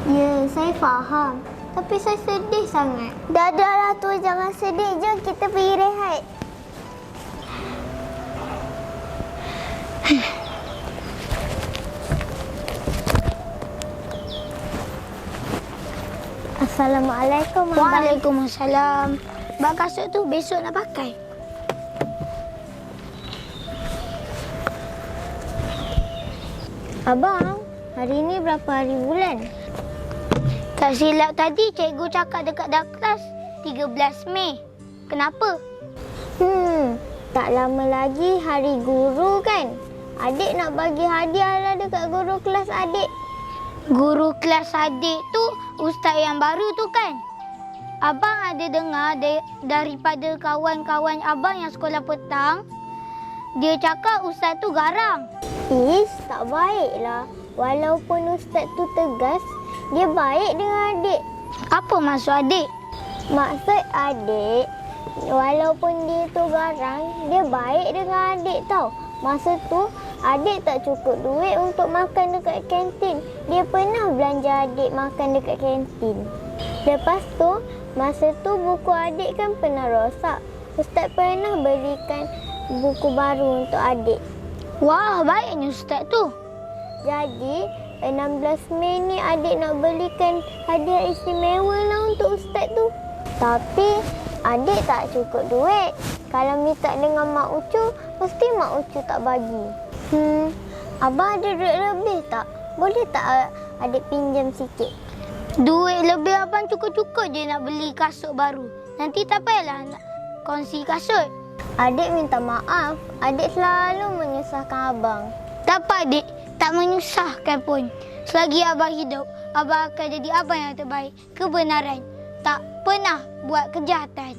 Ya, saya faham. Tapi saya sedih sangat. Dah tu, jangan sedih. Jom kita pergi rehat. Assalamualaikum, Abang. Waalaikumsalam. Bak kasut tu besok nak pakai. Abang, hari ni berapa hari bulan? Tak silap tadi cikgu cakap dekat dalam kelas 13 Mei. Kenapa? Tak lama lagi hari guru kan? Adik nak bagi hadiah lah dekat guru kelas adik. Guru kelas adik tu ustaz yang baru tu kan? Abang ada dengar daripada kawan-kawan abang yang sekolah petang, dia cakap ustaz tu garang. Tak baiklah. Walaupun ustaz tu tegas, dia baik dengan adik. Apa maksud adik? Maksud adik, walaupun dia tu garang, dia baik dengan adik tau. Masa tu, adik tak cukup duit untuk makan dekat kantin. Dia pernah belanja adik makan dekat kantin. Lepas tu, masa tu buku adik kan pernah rosak. Ustaz pernah belikan buku baru untuk adik. Wah, baiknya ustaz tu. Jadi, 16 Mei ni adik nak belikan hadiah istimewa lah untuk ustaz tu. Tapi, adik tak cukup duit. Kalau minta dengan Mak Ucu, mesti Mak Ucu tak bagi. Abang ada duit lebih tak? Boleh tak adik pinjam sikit? Duit lebih abang cukup-cukup je nak beli kasut baru. Nanti tak payahlah nak kongsi kasut. Adik minta maaf. Adik selalu menyusahkan abang. Tak apa adik, tak menyusahkan pun. Selagi abang hidup, abang akan jadi abang yang terbaik. Kebenaran. Tak pernah buat kejahatan.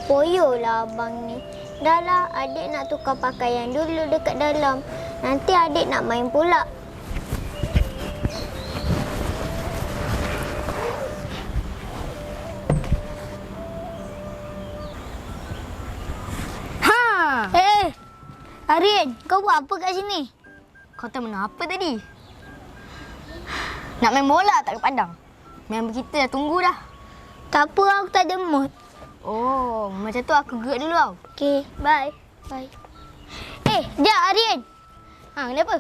Poyolah abang ni. Dah lah, adik nak tukar pakaian dulu dekat dalam. Nanti adik nak main pula. Arin, kau buat apa kat sini? Kau tak menang apa tadi? Nak main bola tak ke padang? Member kita dah tunggu dah. Tak apa, aku tak ada mood. Oh, macam tu aku gerak dulu tau. Okey, bye. Bye. Jap Arin. Kenapa?